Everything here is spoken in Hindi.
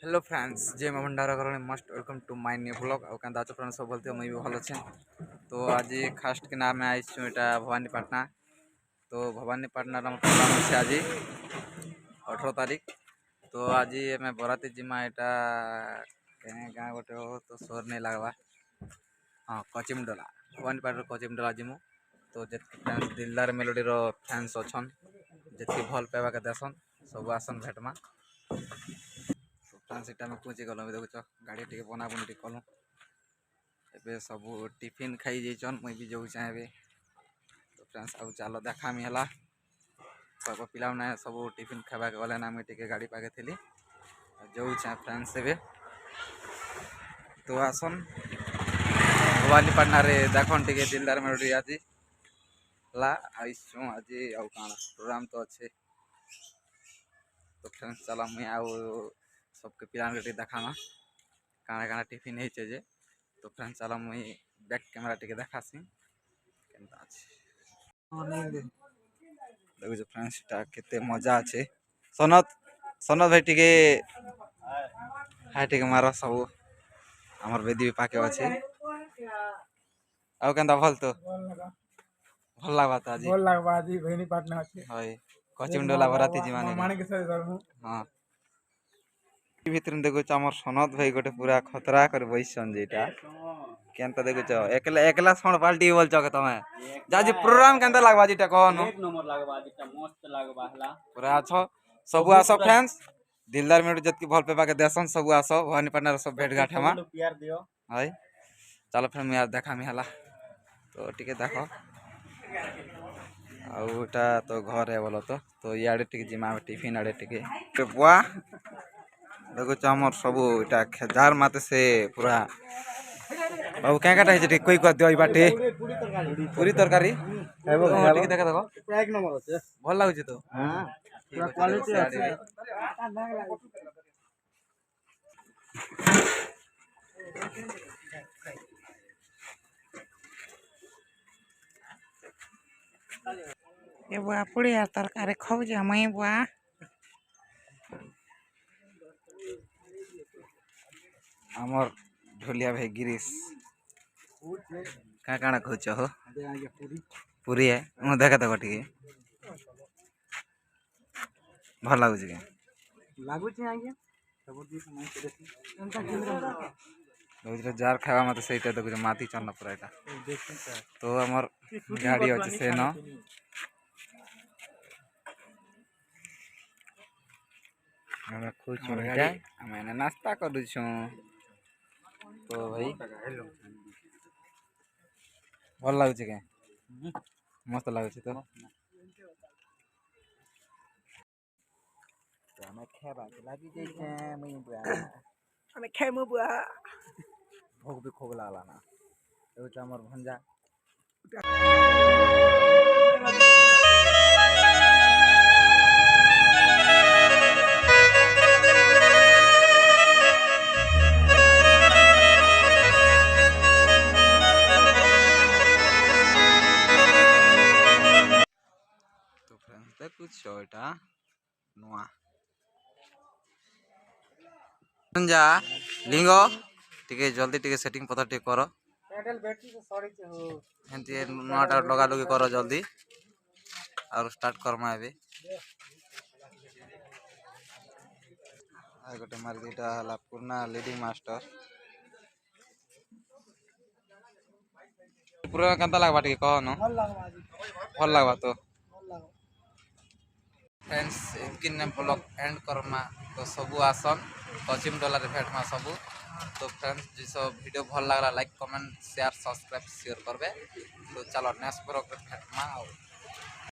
हेलो फ्रेंड्स जय मां भंडारा करणे must welcome to my new blog आउ केंदा अछ फ्रेंड्स सब बोलते मुई भी भल अच्छे। तो आज खास्ट के नाम आई एटा भवानीपाटना। तो भवानीपाटना प्रोग्राम अच्छे आज 18 तारीख। तो आज मैं बराती जिमा एटा गाँ गोटे हो तो सोर नहीं लगवा। हाँ कचिमडोला भवानीपाटना कचिमडोला जिमु। तो जे फ्रेंड्स दिलदार मेलोडी फैंस अच्छन जी भल पाइबा के देसन सब आसन भेटमा। फ्रेंड्स इटा में पहुँची गल देखुच गाड़ी टे बनाबुन टे कलु ए सब टिफिन खाई जाइछन मुई भी जो चाहे। तो फ्रेंड्स आउ चलो देखामी है सब पिला सब टिफिन खावा गले ना मुझे टे गाड़ी पाके थी जो चाहे फ्रेंड्स से। तो आसन भवानीपाटना रे देखन टे दिलदार मेलोडी आज ला आईसु आज आउ काना प्रोग्राम तो अच्छे। तो फ्रेंड्स चला मुई आउ सबके पिला टे देखाना काना काना टिफिन है जे। तो फ्रेंड्स चला मुई बैक कैमरा टे देखासी केनता अछि। देखो फ्रेंड्स टा केते मजा अच्छे। सनत सनत भाई टे हाय टे मारो सब हमर बेदी भी पाके अच्छे। आउ केनता भल तो भल लागबा तो आज भल लागबा आज भवानीपाटना अछि हाय कचिमडोला बराती जीवाने माणिक सर करमु। हां भीतर देखो हमर सनत भाई गोटे पूरा खतरा कर बैसन जेटा केनता देखो एकला एकला सण पाल्टी बोल छ के तमे जाजी प्रोग्राम केनता लागबा जेटा कहनो एक नंबर लागबा जेटा मस्त लागबा हला पूरा छ सब आसो फ्रेंड्स दिलदार मेड जत की भल पेबा के देसन सब आसो भवानीपाटना सब भेट घाट हमा प्यार दियो हाय चलो फ्रेंड यार देखामी हला। तो टिके देखो आउटा तो घर है बोलो तो याडे टिके जिमा टिफिन आडे टिके बुआ देखो हमर सब इटा खेजार माते से पूरा बाबू क्या काटा है कोई को दियो बाटे पूरी तरकारी टिके देखा देखो एक नंबर আছে भल लागु तो हां पूरा क्वालिटी আছে। ये बुआ पूरी यार तरकारी खाऊ जा मई बुआ हमर ढोलिया भाई गिरीश का काना खोच हो पूरी है मु देखा देखो टिके भल लागु के लागु छी आगे सब दी समय से एंता देखो जार खावा मत सेटा देखो माटी चन्न पूरा एटा। तो हमर गाड़ी अछि से न हमें खुश हो गया मैंने नाश्ता करू छु। तो भाई भल लागु के मस्त लागु तो हमें खेबा लागी जैसे मुई बुआ हमें खेमु बुआ भोग भी खोग लाला ना एगो हमर भंजा तो फ्रेंड्स देखुछ एटा नुआ भंजा लिंगो टिके जल्दी टिके सेटिंग पता टिके करो पैडल बैटरी से सड़ी से हो एंती नोटा लगा लगी करो जल्दी और स्टार्ट करमा एबे आ गोटे मार दीटा हला पुरना लीडिंग मास्टर पूरा केनता लागबा टिके कहनो भल लागबा आज भल लागबा तो भल लागबा। फ्रेंड्स इनकी ने ब्लॉग एंड करमा। तो सबू आसन कचिमडोला रे भेटमा सबू। तो फ्रेंड्स जी सब वीडियो भल लागला like comment share subscribe share करबे। तो चलो नेक्स्ट ब्लॉग रे भेटमा।